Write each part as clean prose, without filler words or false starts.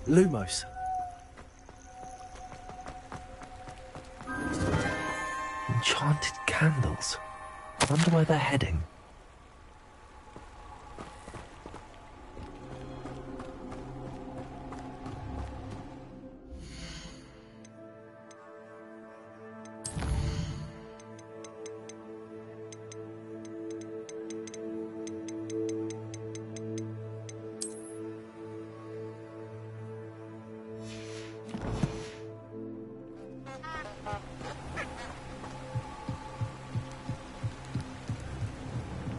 Lumos. Enchanted candles. Wonder where they're heading.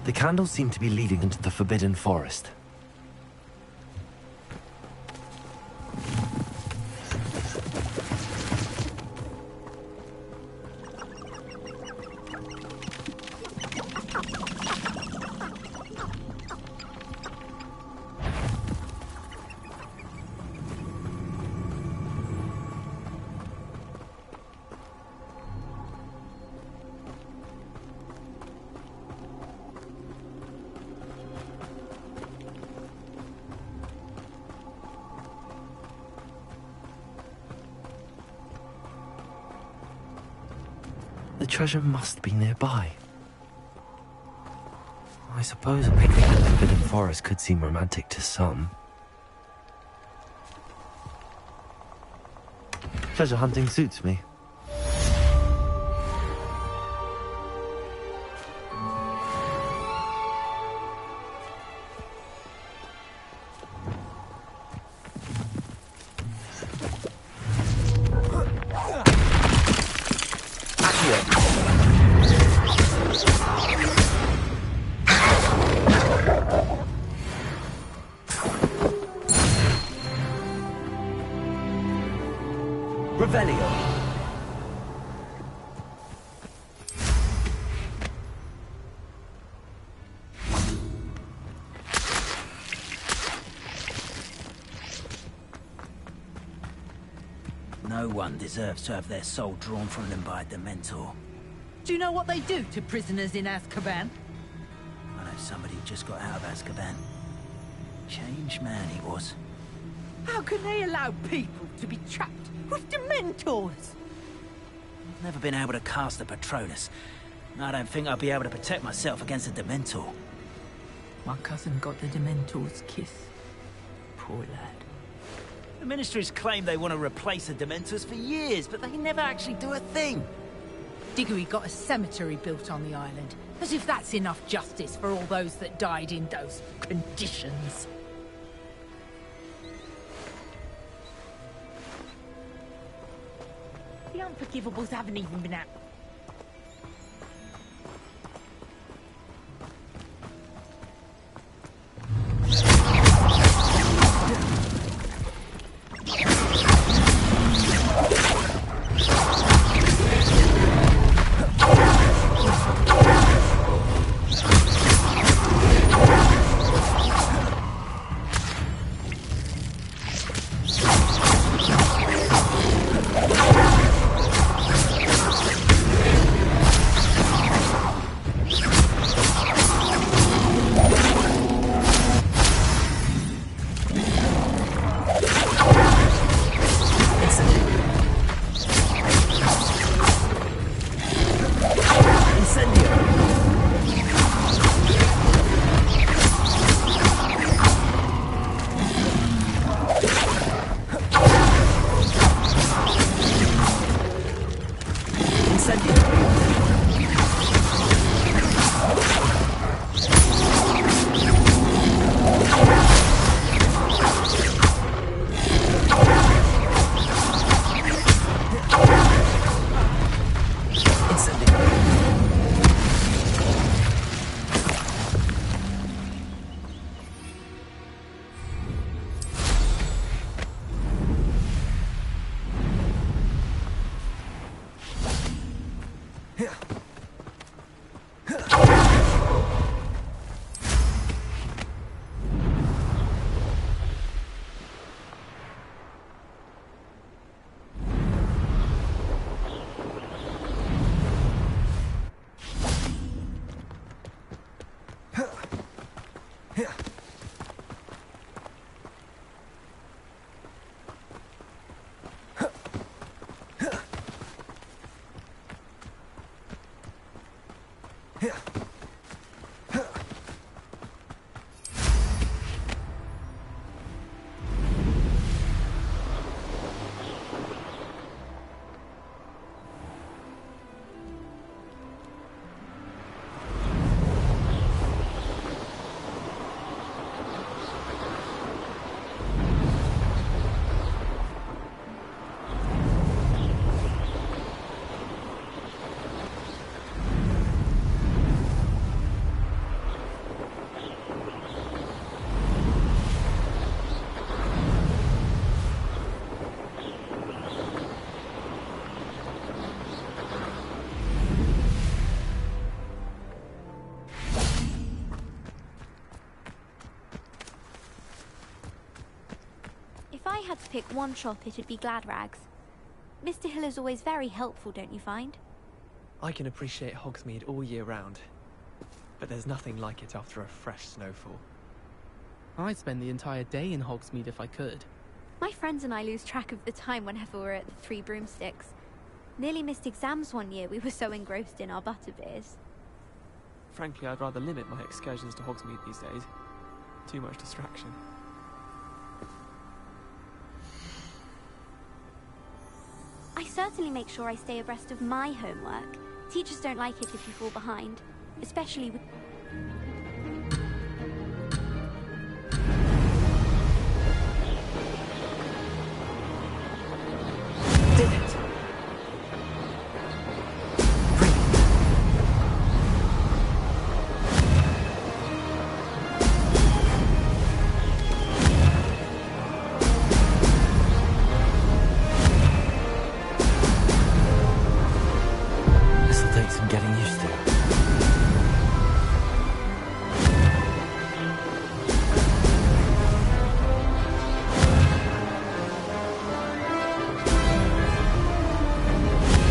The candles seem to be leading into the Forbidden Forest. The treasure must be nearby. I suppose a picnic in the Forbidden Forest could seem romantic to some. Treasure hunting suits me. No one deserves to have their soul drawn from them by a Dementor. Do you know what they do to prisoners in Azkaban? I know somebody who just got out of Azkaban. Changed man he was. How can they allow people to be trapped with Dementors? I've never been able to cast a Patronus. I don't think I'll be able to protect myself against a Dementor. My cousin got the Dementor's kiss. Poor lad. The Ministry's claimed they want to replace the Dementors for years, but they never actually do a thing. Diggory got a cemetery built on the island, as if that's enough justice for all those that died in those conditions. The Unforgivables haven't even been out. I had to pick one shop, it'd be Glad Rags. Mr. Hill is always very helpful, don't you find? I can appreciate Hogsmeade all year round, but there's nothing like it after a fresh snowfall. I'd spend the entire day in Hogsmeade if I could. My friends and I lose track of the time whenever we're at the Three Broomsticks. Nearly missed exams one year, we were so engrossed in our butterbeers. Frankly, I'd rather limit my excursions to Hogsmeade these days. Too much distraction. I certainly make sure I stay abreast of my homework. Teachers don't like it if you fall behind, especially with... Did it! This'll take some getting used to.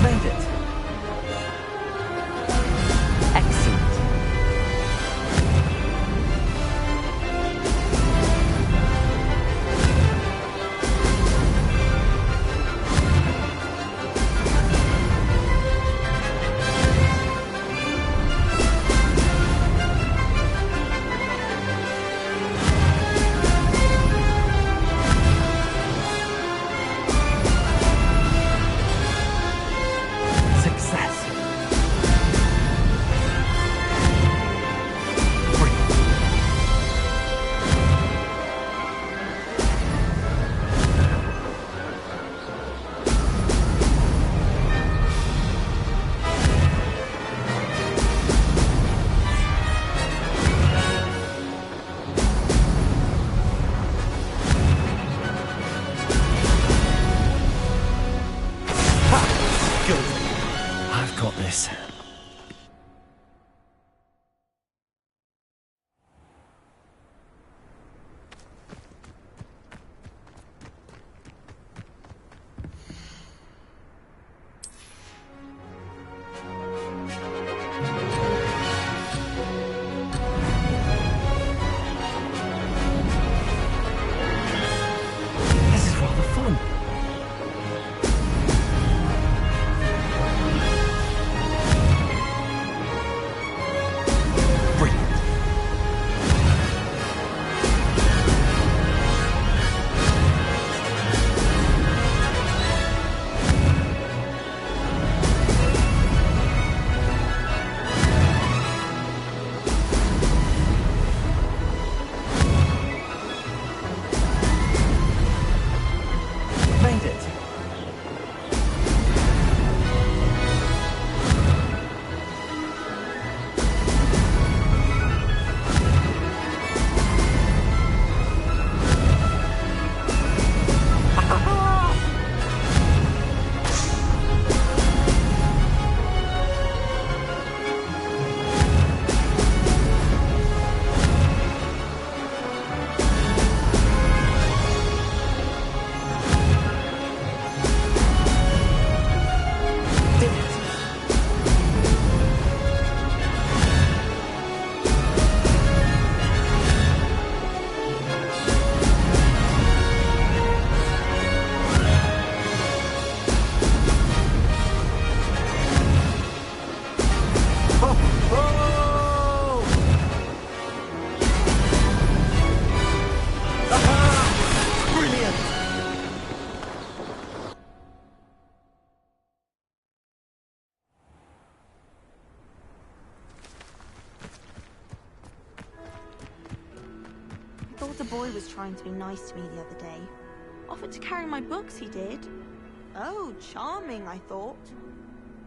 Made it! Excellent. Success. Brilliant. Ha! Good. I've got this. This is rather fun. Brilliant. Made it. Did it. Ho, ho! Aha! Brilliant! I thought the boy was trying to be nice to me the other day. Offered to carry my books, he did. Oh, charming, I thought.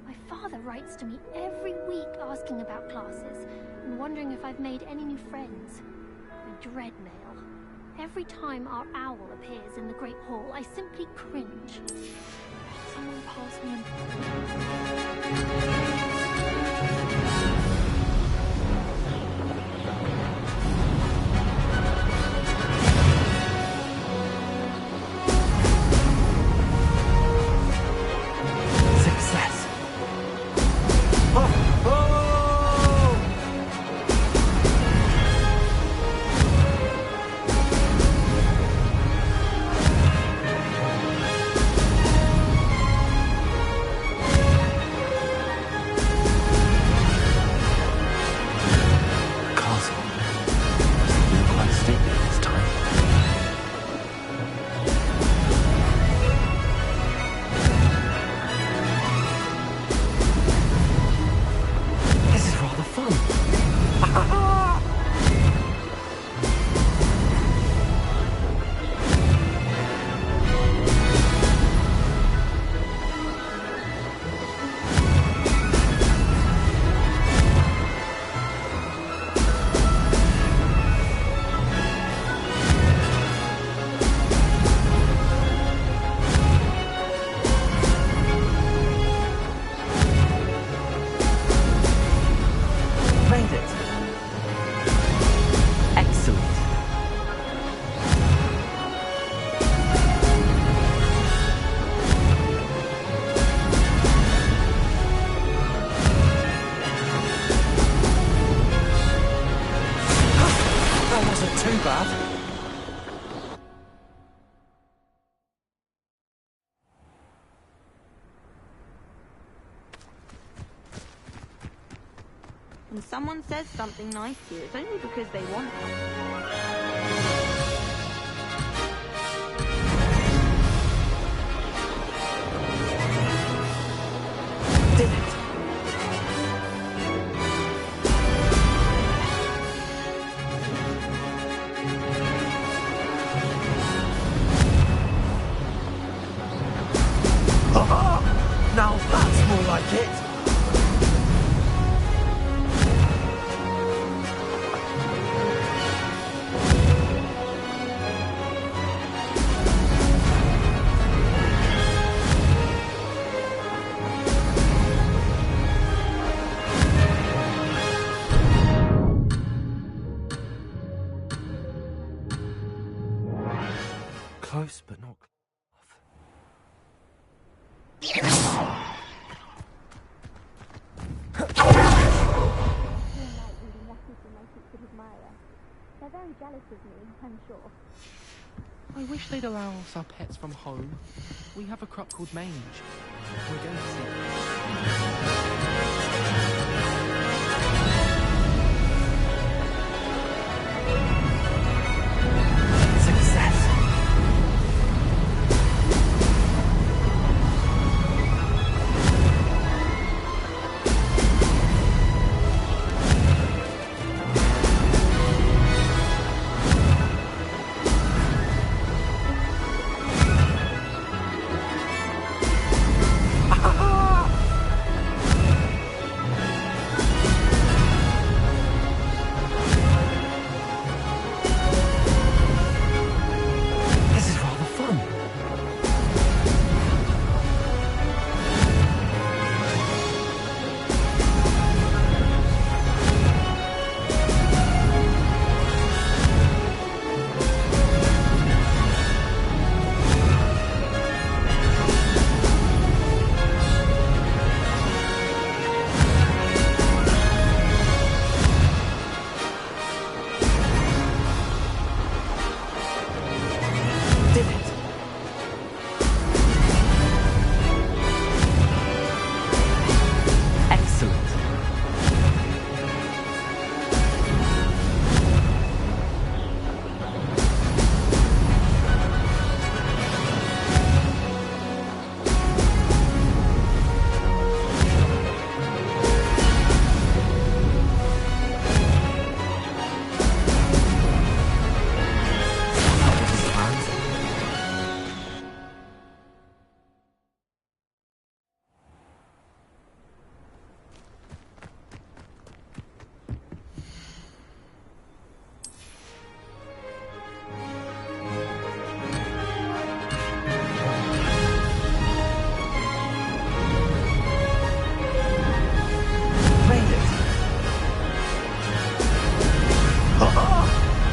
My father writes to me every week asking about classes and wondering if I've made any new friends. I dread mail. Every time our owl appears in the Great Hall, I simply cringe. Someone pass me a... When someone says something nice to you, it's only because they want to. Did it! Now that's more like it! Close, but not They're very jealous of me, I'm sure. I wish they'd allow us our pets from home. We have a crop called mange. We're going to see. Success! This is rather fun. Did it? Excellent.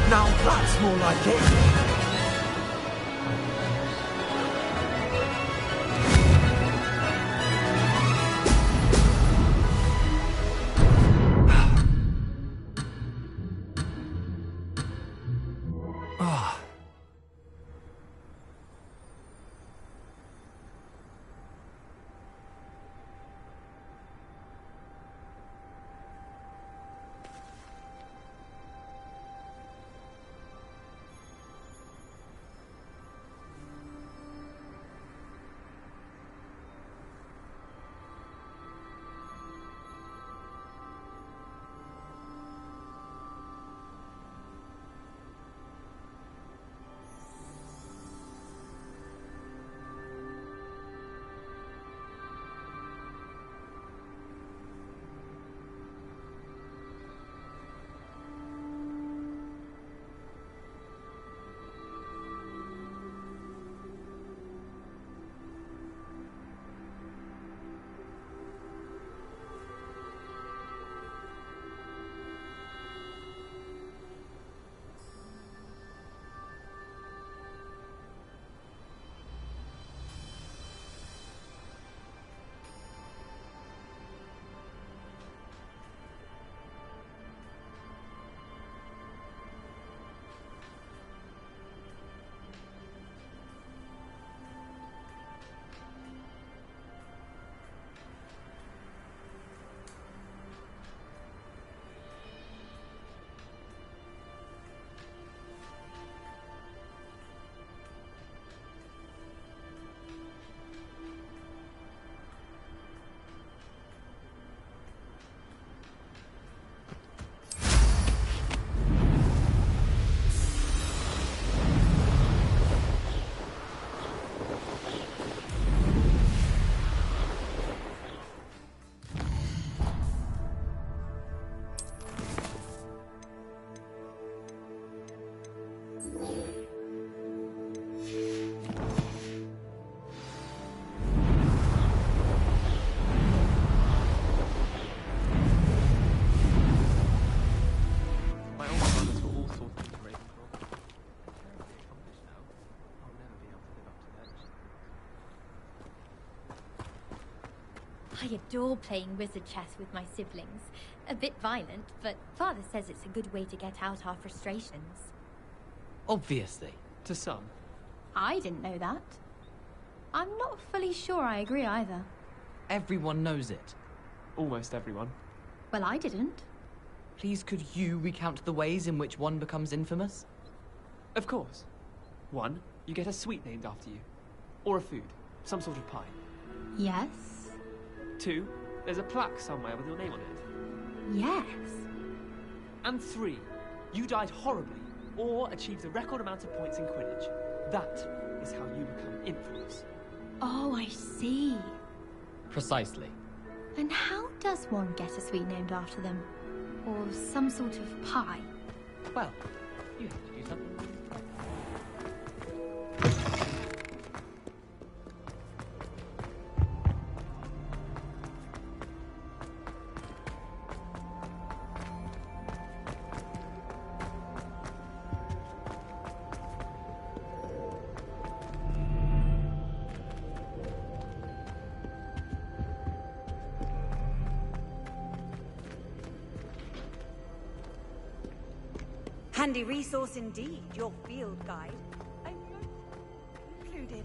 Now that's more like it. Ah. I adore playing wizard chess with my siblings. A bit violent, but Father says it's a good way to get out our frustrations. Obviously. To some. I didn't know that. I'm not fully sure I agree either. Everyone knows it. Almost everyone. Well, I didn't. Please, could you recount the ways in which one becomes infamous? Of course. 1, you get a sweet named after you. Or a food. Some sort of pie. Yes. 2, there's a plaque somewhere with your name on it. Yes. And 3, you died horribly, or achieved a record amount of points in Quidditch. That is how you become infamous. Oh, I see. Precisely. And how does one get a sweet named after them? Or some sort of pie? Well, you have to do something. Handy resource indeed, your field guide. I'm included.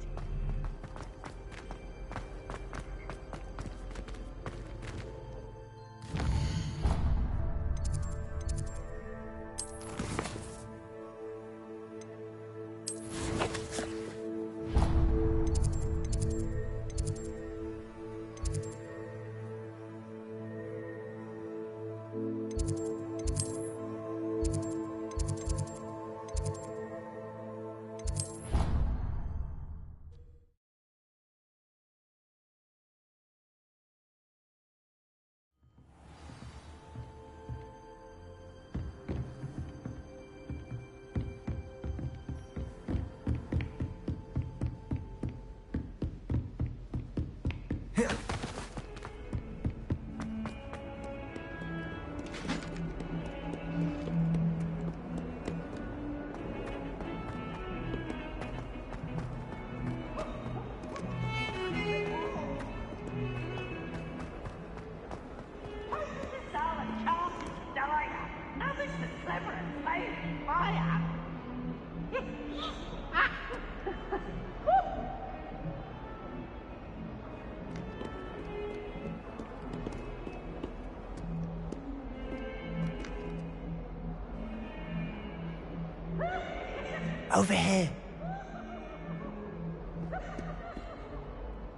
Over here.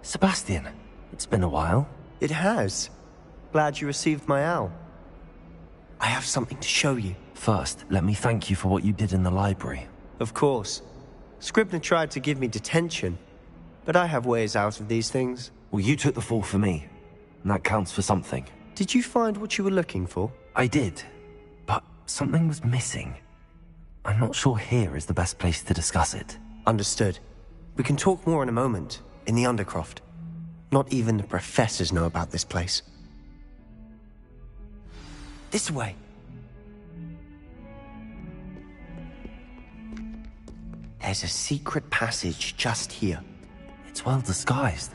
Sebastian, it's been a while. It has. Glad you received my owl. I have something to show you. First, let me thank you for what you did in the library. Of course. Scribner tried to give me detention, but I have ways out of these things. Well, you took the fall for me, and that counts for something. Did you find what you were looking for? I did, but something was missing. I'm not sure here is the best place to discuss it. Understood. We can talk more in a moment, in the Undercroft. Not even the professors know about this place. This way. There's a secret passage just here. It's well disguised.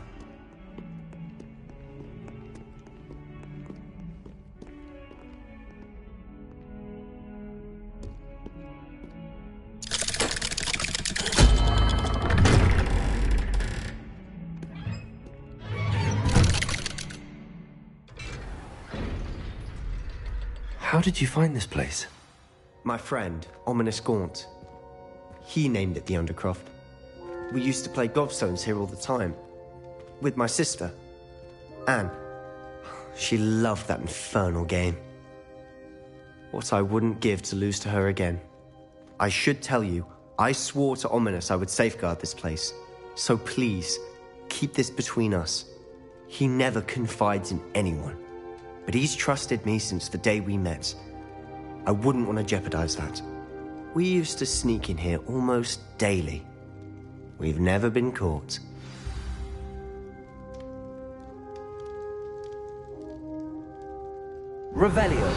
How did you find this place? My friend, Ominous Gaunt. He named it the Undercroft. We used to play gobstones here all the time. With my sister, Anne. She loved that infernal game. What I wouldn't give to lose to her again. I should tell you, I swore to Ominous I would safeguard this place. So please, keep this between us. He never confides in anyone. But he's trusted me since the day we met. I wouldn't want to jeopardize that. We used to sneak in here almost daily. We've never been caught. Revelio.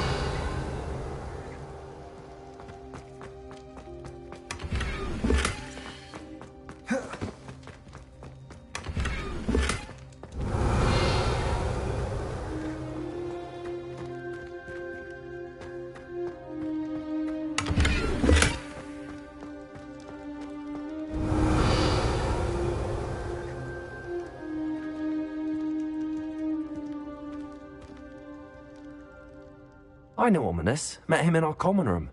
I know Ominous. Met him in our common room.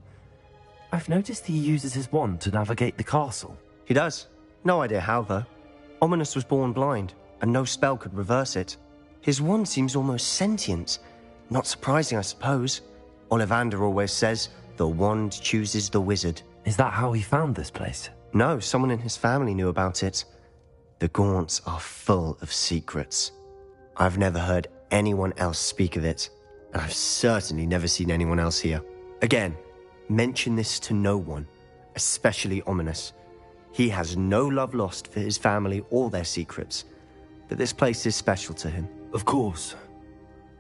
I've noticed he uses his wand to navigate the castle. He does. No idea how, though. Ominous was born blind, and no spell could reverse it. His wand seems almost sentient. Not surprising, I suppose. Ollivander always says, the wand chooses the wizard. Is that how he found this place? No, someone in his family knew about it. The Gaunts are full of secrets. I've never heard anyone else speak of it, and I've certainly never seen anyone else here. Again, mention this to no one, especially Ominous. He has no love lost for his family or their secrets, but this place is special to him. Of course.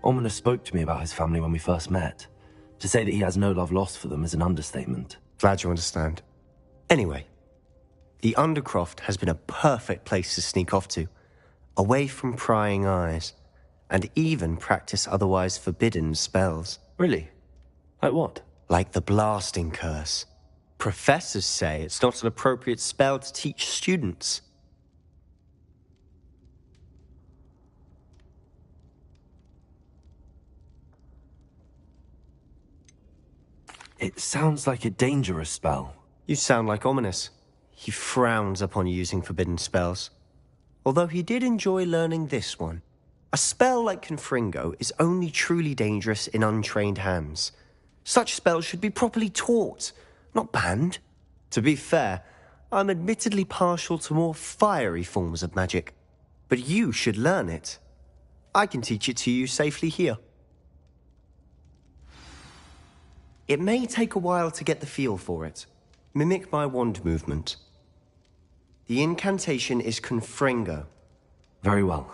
Ominous spoke to me about his family when we first met. To say that he has no love lost for them is an understatement. Glad you understand. Anyway, the Undercroft has been a perfect place to sneak off to, away from prying eyes, and even practice otherwise forbidden spells. Really? Like what? Like the blasting curse. Professors say it's not an appropriate spell to teach students. It sounds like a dangerous spell. You sound like Ominous. He frowns upon using forbidden spells. Although he did enjoy learning this one. A spell like Confringo is only truly dangerous in untrained hands. Such spells should be properly taught, not banned. To be fair, I'm admittedly partial to more fiery forms of magic. But you should learn it. I can teach it to you safely here. It may take a while to get the feel for it. Mimic my wand movement. The incantation is Confringo. Very well.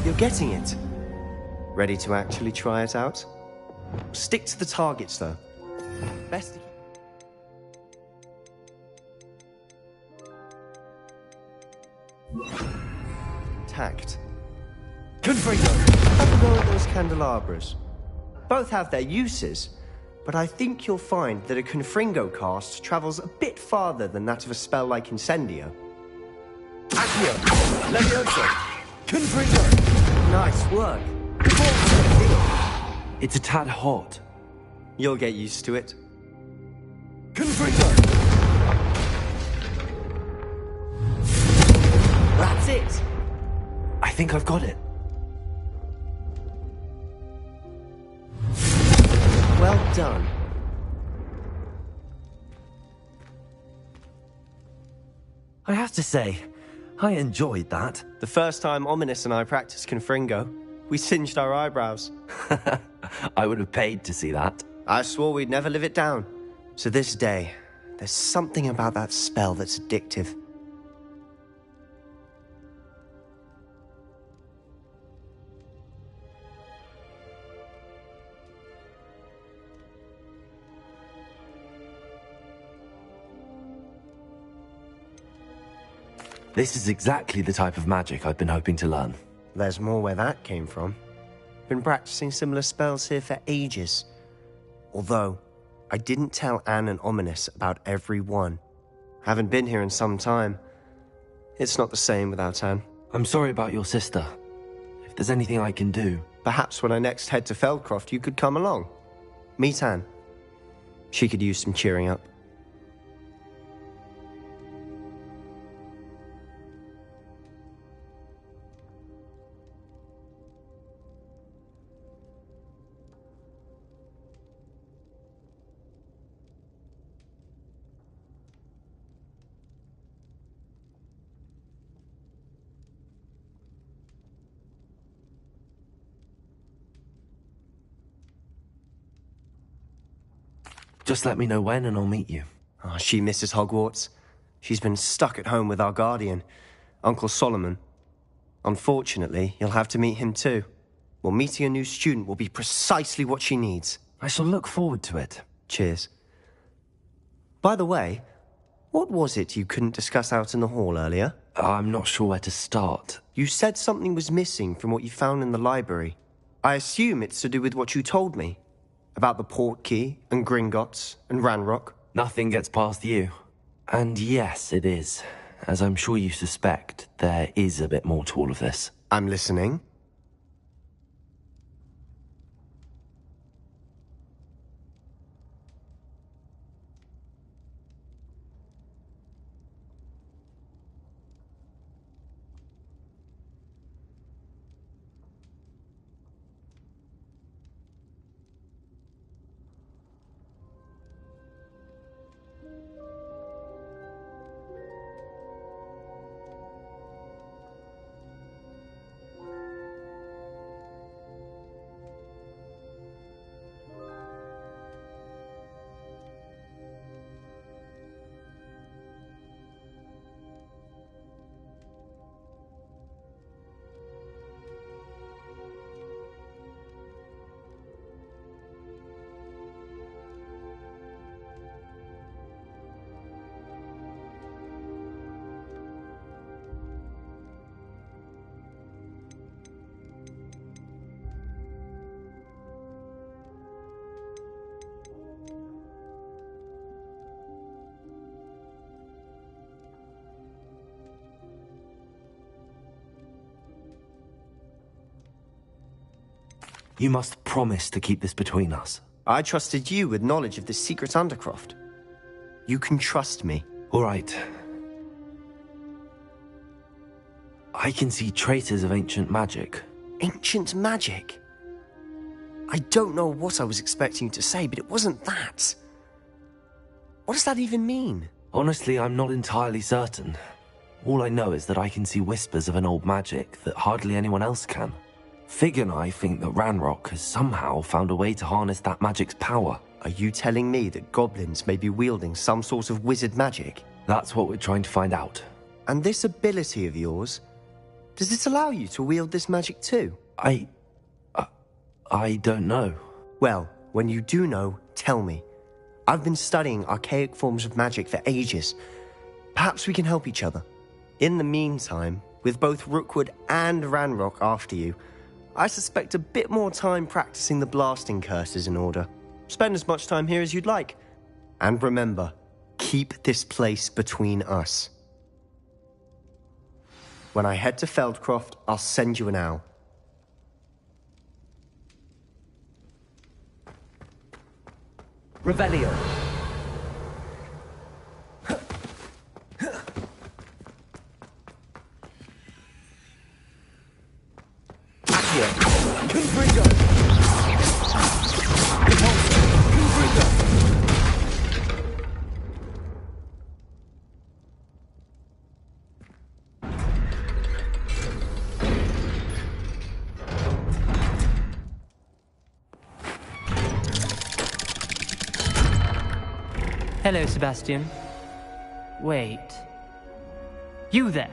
You're getting it. Ready to actually try it out? Stick to the targets, though. Best. Tact. Confringo. Have a go at those candelabras. Both have their uses, but I think you'll find that a Confringo cast travels a bit farther than that of a spell like Incendio. Accio! Levioso! Confringo! Nice work. It's a tad hot. You'll get used to it. Confringo! That's it! I think I've got it. Well done. I have to say, I enjoyed that. The first time Ominous and I practiced Confringo, we singed our eyebrows. I would have paid to see that. I swore we'd never live it down. To this day, there's something about that spell that's addictive. This is exactly the type of magic I've been hoping to learn. There's more where that came from. Been practicing similar spells here for ages. Although, I didn't tell Anne and Ominous about every one. Haven't been here in some time. It's not the same without Anne. I'm sorry about your sister. If there's anything I can do... Perhaps when I next head to Feldcroft, you could come along. Meet Anne. She could use some cheering up. Just let me know when and I'll meet you. Oh, she misses Hogwarts. She's been stuck at home with our guardian, Uncle Solomon. Unfortunately, you'll have to meet him too. Well, meeting a new student will be precisely what she needs. I shall look forward to it. Cheers. By the way, what was it you couldn't discuss out in the hall earlier? I'm not sure where to start. You said something was missing from what you found in the library. I assume it's to do with what you told me. About the Portkey and Gringotts and Ranrock? Nothing gets past you. And yes, it is. As I'm sure you suspect, there is a bit more to all of this. I'm listening. You must promise to keep this between us. I trusted you with knowledge of the secret Undercroft. You can trust me. All right. I can see traces of ancient magic. Ancient magic? I don't know what I was expecting you to say, but it wasn't that. What does that even mean? Honestly, I'm not entirely certain. All I know is that I can see whispers of an old magic that hardly anyone else can. Fig and I think that Ranrock has somehow found a way to harness that magic's power. Are you telling me that goblins may be wielding some sort of wizard magic? That's what we're trying to find out. And this ability of yours, does it allow you to wield this magic too? I don't know. Well, when you do know, tell me. I've been studying archaic forms of magic for ages. Perhaps we can help each other. In the meantime, with both Rookwood and Ranrock after you, I suspect a bit more time practicing the blasting curse is in order. Spend as much time here as you'd like. And remember, keep this place between us. When I head to Feldcroft, I'll send you an owl. Revelio. Hello, Sebastian. Wait. You there?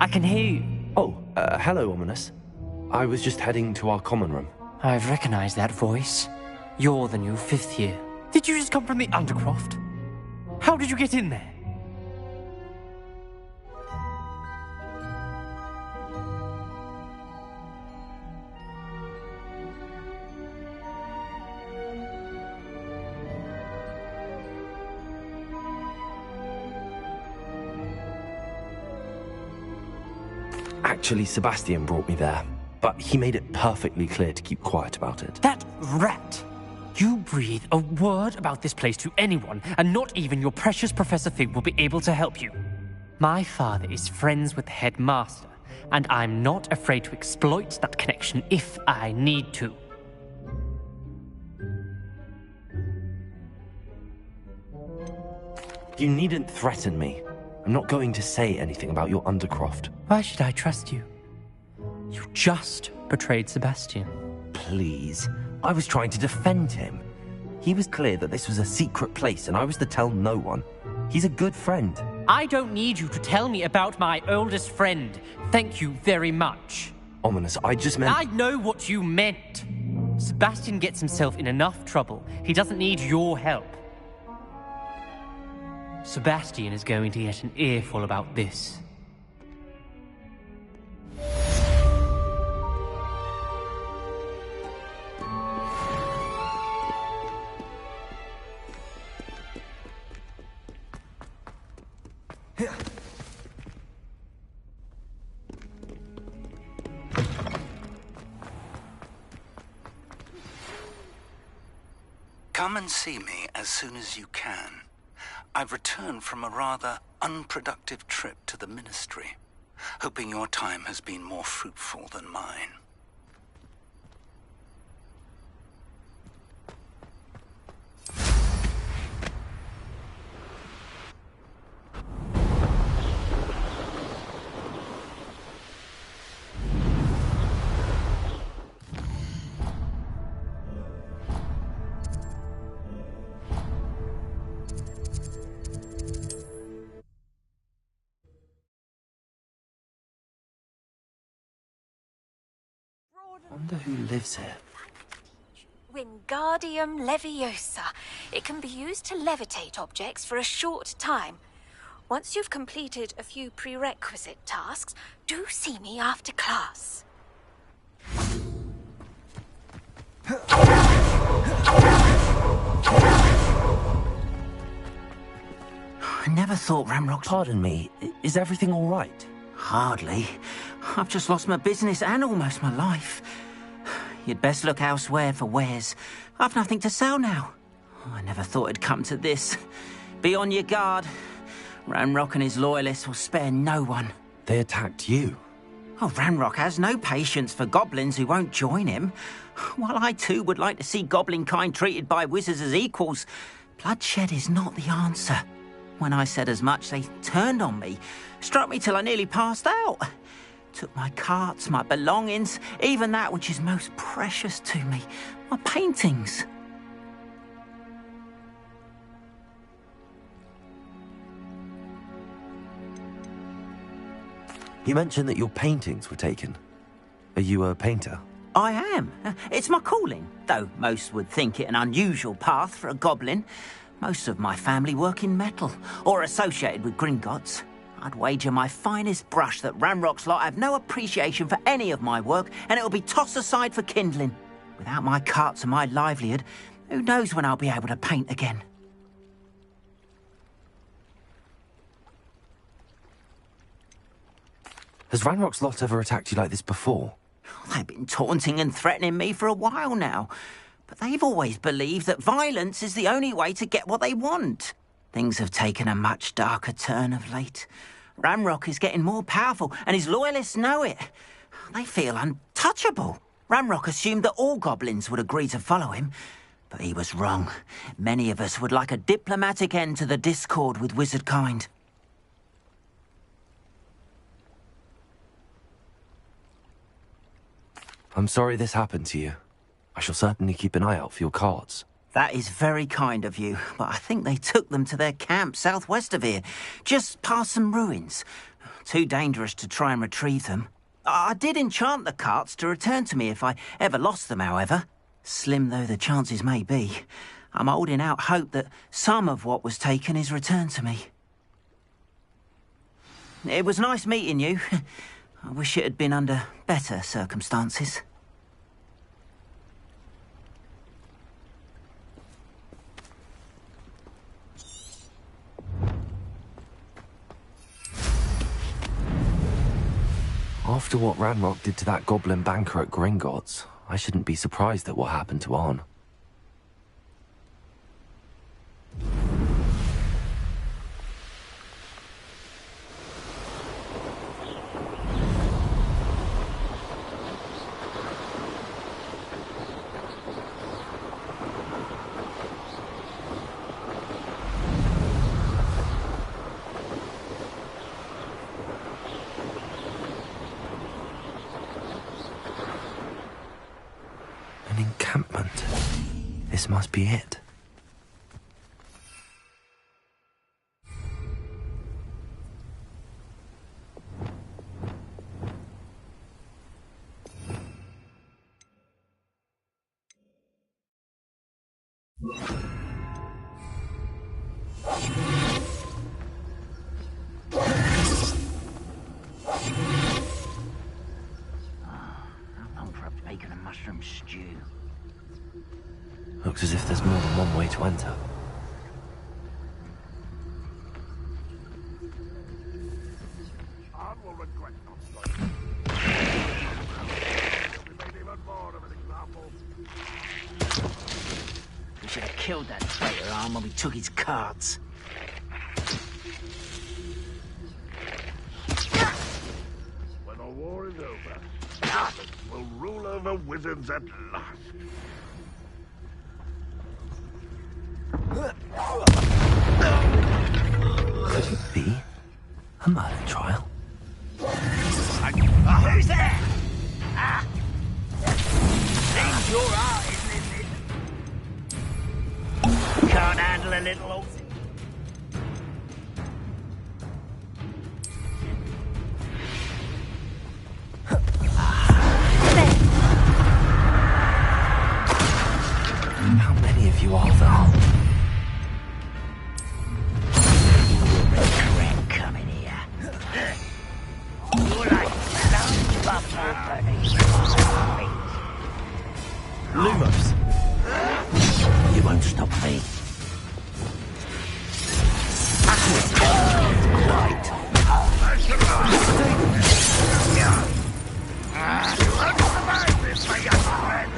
I can hear you. Oh, hello, Ominous. I was just heading to our common room. I've recognized that voice. You're the new 5th year. Did you just come from the Undercroft? How did you get in there? Actually, Sebastian brought me there, but he made it perfectly clear to keep quiet about it. That rat! You breathe a word about this place to anyone, and not even your precious Professor Fig will be able to help you. My father is friends with the headmaster, and I'm not afraid to exploit that connection if I need to. You needn't threaten me. I'm not going to say anything about your Undercroft. Why should I trust you? You just betrayed Sebastian. Please. I was trying to defend him. He was clear that this was a secret place and I was to tell no one. He's a good friend. I don't need you to tell me about my oldest friend. Thank you very much. Ominous, I just meant... I know what you meant. Sebastian gets himself in enough trouble. He doesn't need your help. Sebastian is going to get an earful about this. Come and see me as soon as you can. I've returned from a rather unproductive trip to the Ministry, hoping your time has been more fruitful than mine. I wonder who lives here. Wingardium Leviosa. It can be used to levitate objects for a short time. Once you've completed a few prerequisite tasks, do see me after class. I never thought Ramrock's... Pardon me, is everything all right? Hardly. I've just lost my business and almost my life. You'd best look elsewhere for wares. I've nothing to sell now. I never thought it'd come to this. Be on your guard. Ramrock and his loyalists will spare no one. They attacked you? Oh, Ramrock has no patience for goblins who won't join him. While I too would like to see goblin kind treated by wizards as equals, bloodshed is not the answer. When I said as much, they turned on me, struck me till I nearly passed out. Took my carts, my belongings, even that which is most precious to me, my paintings. You mentioned that your paintings were taken. Are you a painter? I am. It's my calling, though most would think it an unusual path for a goblin. Most of my family work in metal, or associated with Gringotts. I'd wager my finest brush that Ramrock's lot have no appreciation for any of my work, and it'll be tossed aside for kindling. Without my carts and my livelihood, who knows when I'll be able to paint again? Has Ranrock's lot ever attacked you like this before? They've been taunting and threatening me for a while now. But they've always believed that violence is the only way to get what they want. Things have taken a much darker turn of late. Ramrock is getting more powerful, and his loyalists know it. They feel untouchable. Ramrock assumed that all goblins would agree to follow him, but he was wrong. Many of us would like a diplomatic end to the discord with wizard kind. I'm sorry this happened to you. I shall certainly keep an eye out for your cards. That is very kind of you, but I think they took them to their camp southwest of here, just past some ruins. Too dangerous to try and retrieve them. I did enchant the carts to return to me if I ever lost them, however. Slim though the chances may be, I'm holding out hope that some of what was taken is returned to me. It was nice meeting you. I wish it had been under better circumstances. After what Ranrock did to that goblin banker at Gringotts, I shouldn't be surprised at what happened to Arn. An encampment. This must be it. Bacon and mushroom stew. Looks as if there's more than one way to enter. Anne will regret not joining. We made even more of an example. We should have killed that traitor arm when we took his cards. When the war is over, Arthur will rule over wizards at last. Could it be a murder trial? Who's there? Ah! Seems your art, isn't it? Can't handle a little old... How many of you are there? Regret coming here. You're like large buffalo bunnies. Lumos! You won't stop me. You won't survive this, my young friend.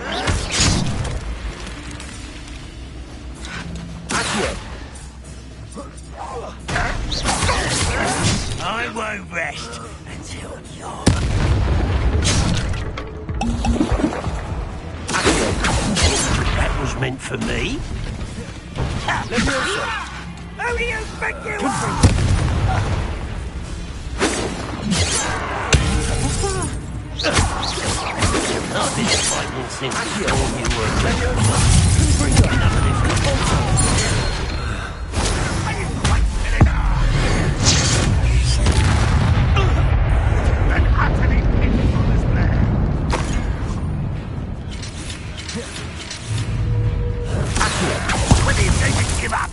I won't rest until you're... That was meant for me. Who do you think you are? I've been fighting since before you were. Enough of this. An utterly pitiful plan. When do you think you give up?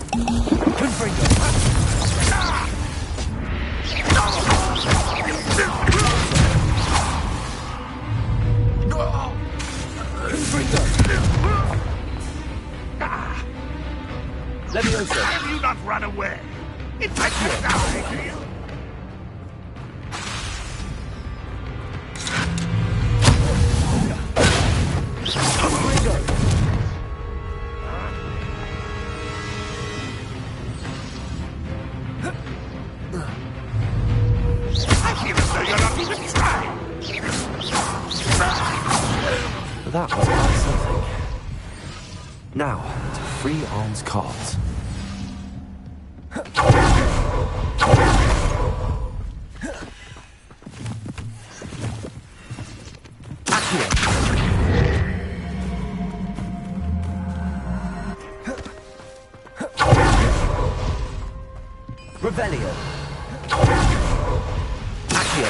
Leviosa! Why have you not run away? It's like you die, do you? I feel as though you're not even trying. That was quite something. Now, to free Arn's cards. Revelio. Accio.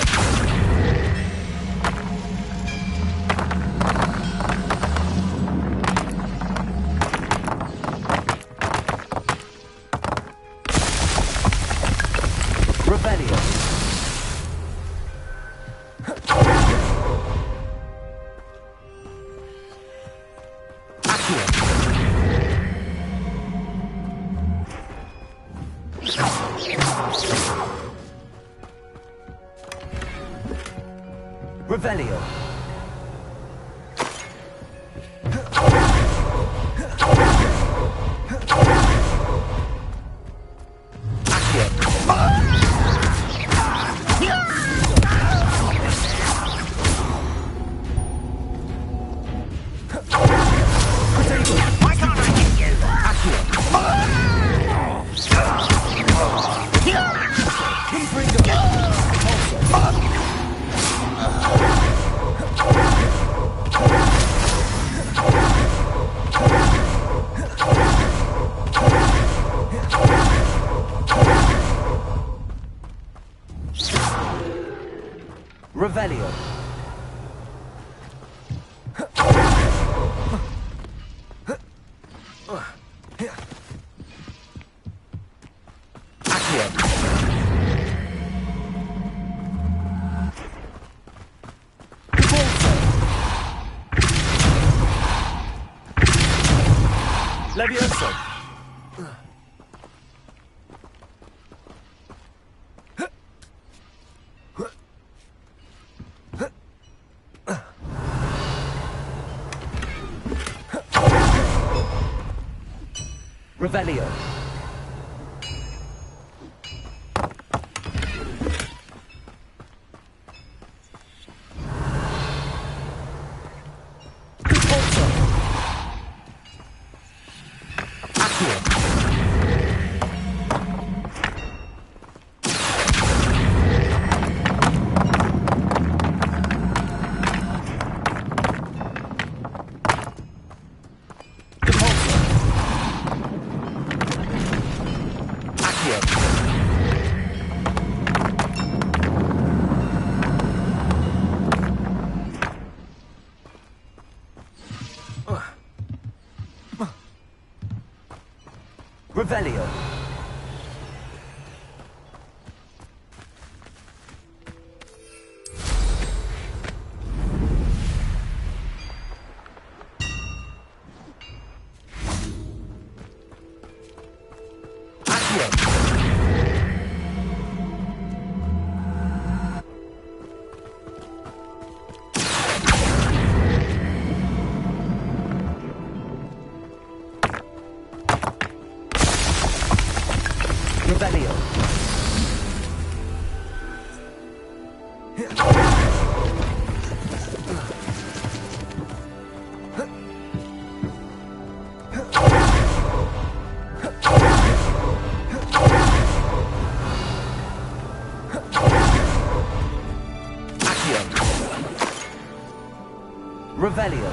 Revelio. Revelio. Why can't I get you? Revelio. Levioso. Revelio. Revelio. Revelio. Revelio.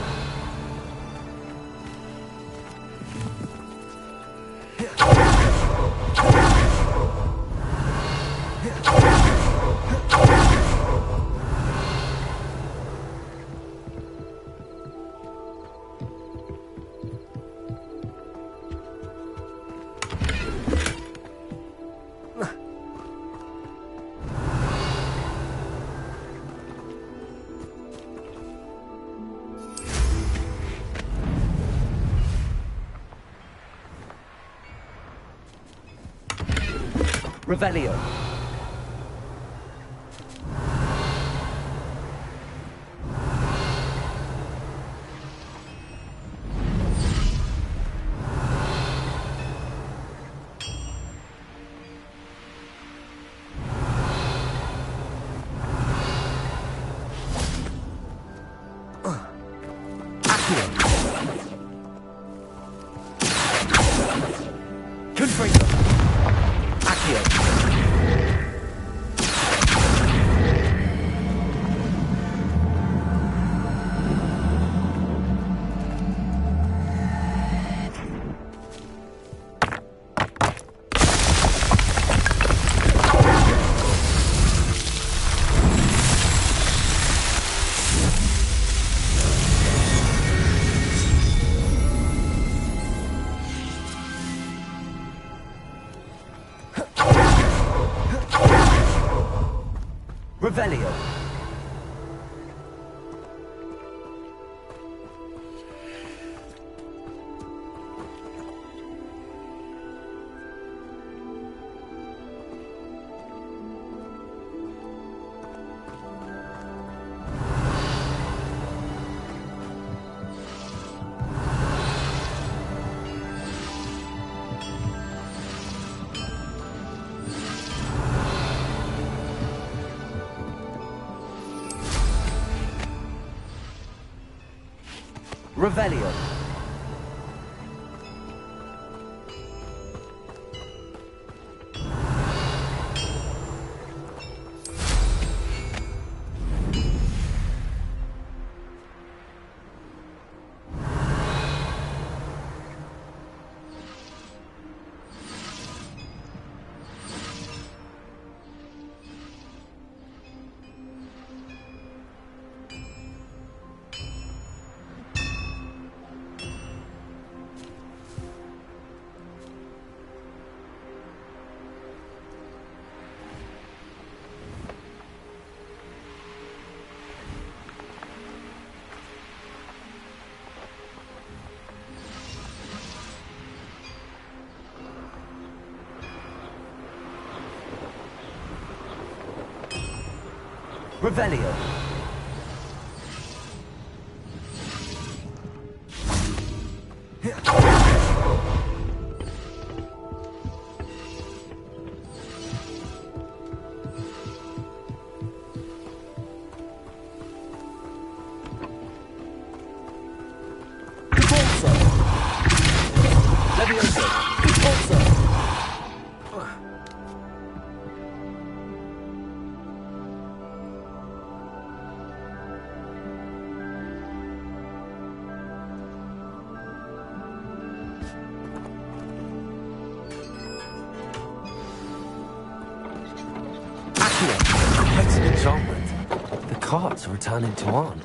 Revelio. Confringo. Accio. Revelio. Revelio. Revelio. enchantment. The carts are returning to Arn.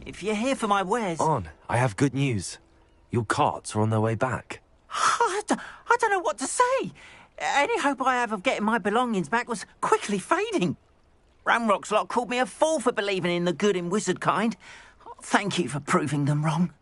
If you're here for my wares... Arn, I have good news. Your carts are on their way back. I don't know what to say. Any hope I have of getting my belongings back was quickly fading. Ramrock's lot called me a fool for believing in the good in wizard kind. Thank you for proving them wrong.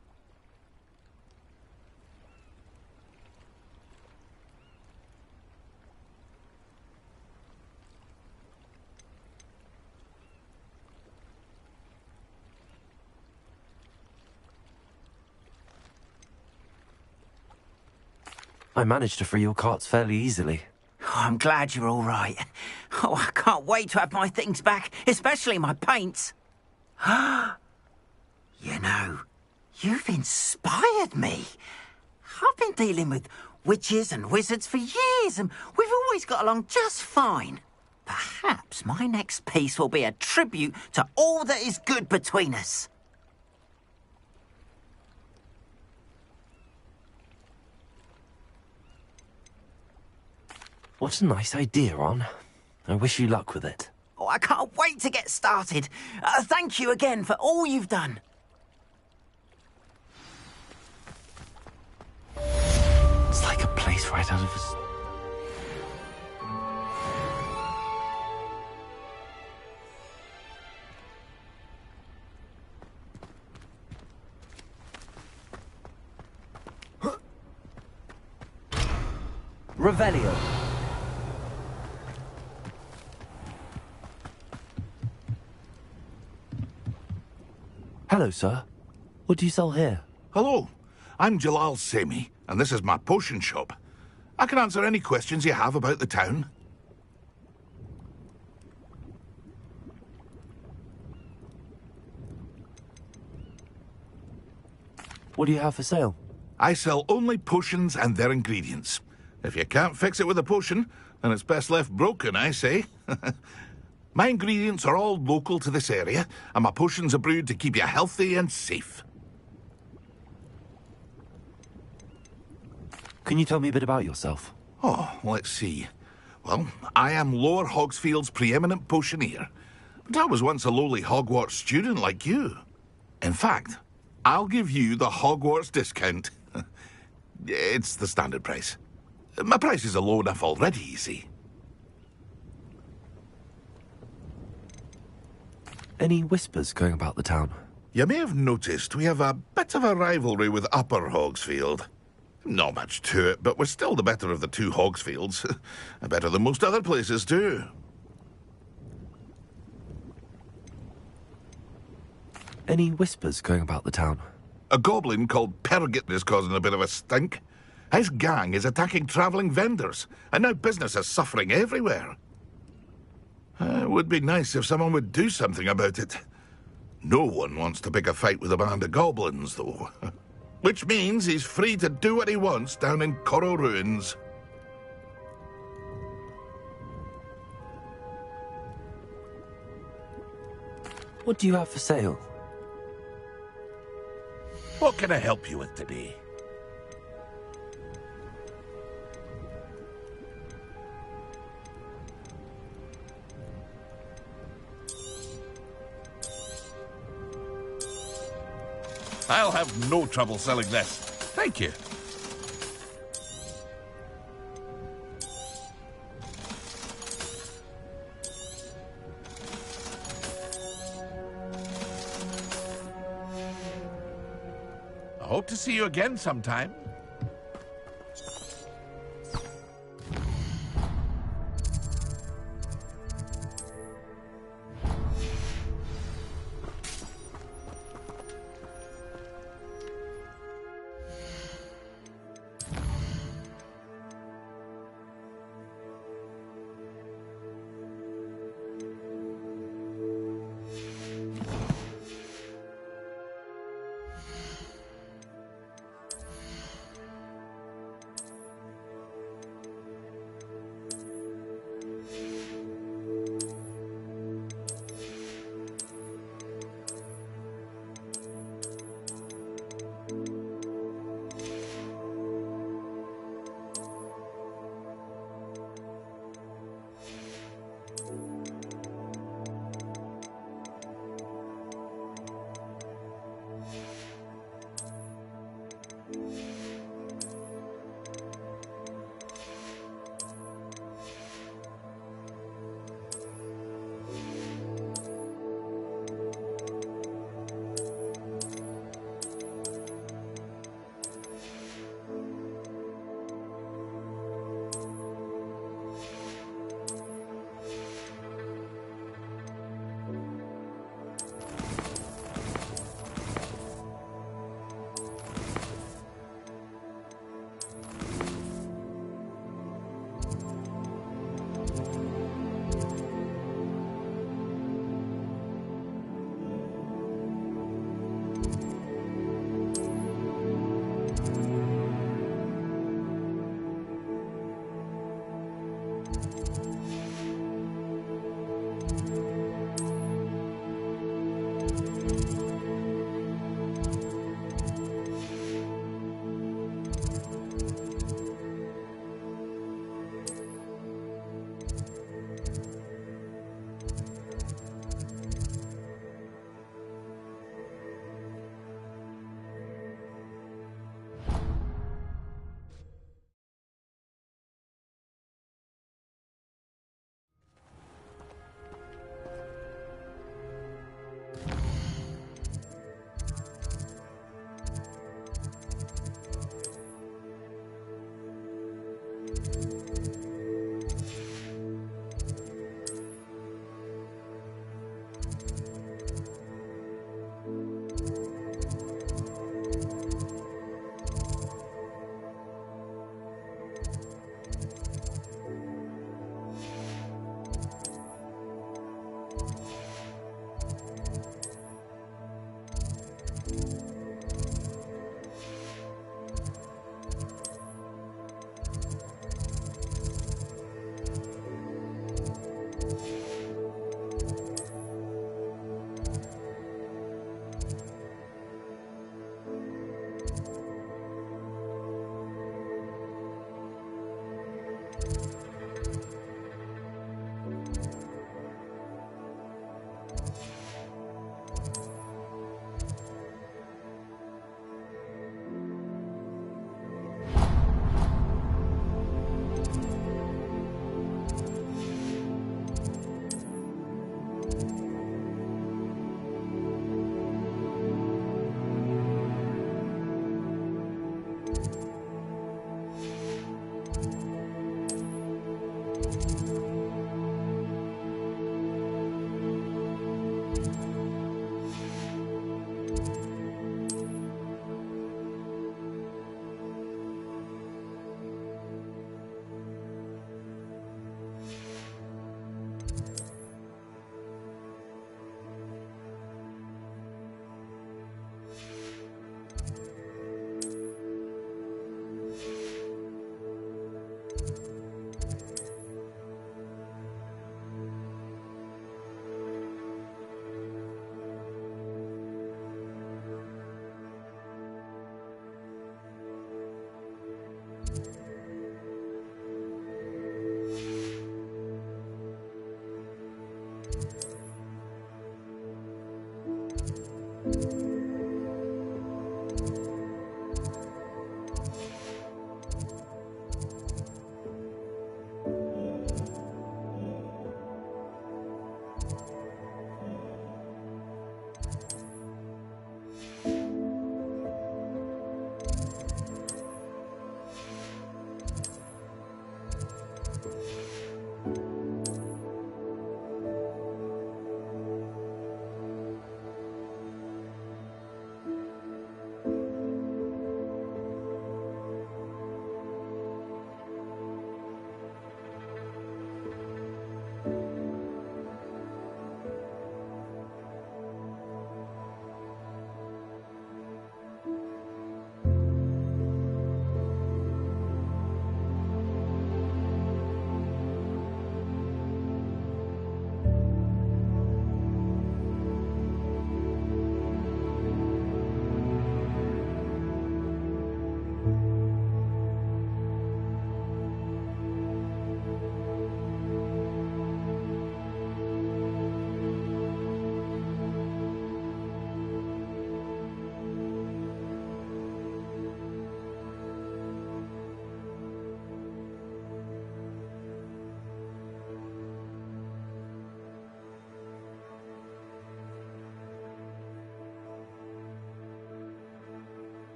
I managed to free your carts fairly easily. Oh, I'm glad you're all right. Oh, I can't wait to have my things back, especially my paints. You know, you've inspired me. I've been dealing with witches and wizards for years, and we've always got along just fine. Perhaps my next piece will be a tribute to all that is good between us. What a nice idea, Arn. I wish you luck with it. Oh, I can't wait to get started. Thank you again for all you've done. It's like a place right out of a... Revelio. Hello, sir. What do you sell here? Hello, I'm Jalal Semi, and this is my potion shop. I can answer any questions you have about the town. What do you have for sale? I sell only potions and their ingredients. If you can't fix it with a potion, then it's best left broken, I say. My ingredients are all local to this area, and my potions are brewed to keep you healthy and safe. Can you tell me a bit about yourself? Oh, let's see. Well, I am Lower Hogsfield's preeminent potioneer, but I was once a lowly Hogwarts student like you. In fact, I'll give you the Hogwarts discount. It's the standard price. My prices are low enough already, you see. Any whispers going about the town? You may have noticed we have a bit of a rivalry with Upper Hogsfield. Not much to it, but we're still the better of the two Hogsfields. Better than most other places, too. Any whispers going about the town? A goblin called Pergit is causing a bit of a stink. His gang is attacking travelling vendors, and now business is suffering everywhere. It would be nice if someone would do something about it. No one wants to pick a fight with a band of goblins, though. Which means he's free to do what he wants down in Corro Ruins. What do you have for sale? What can I help you with today? I'll have no trouble selling this. Thank you. I hope to see you again sometime.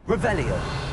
Revelio.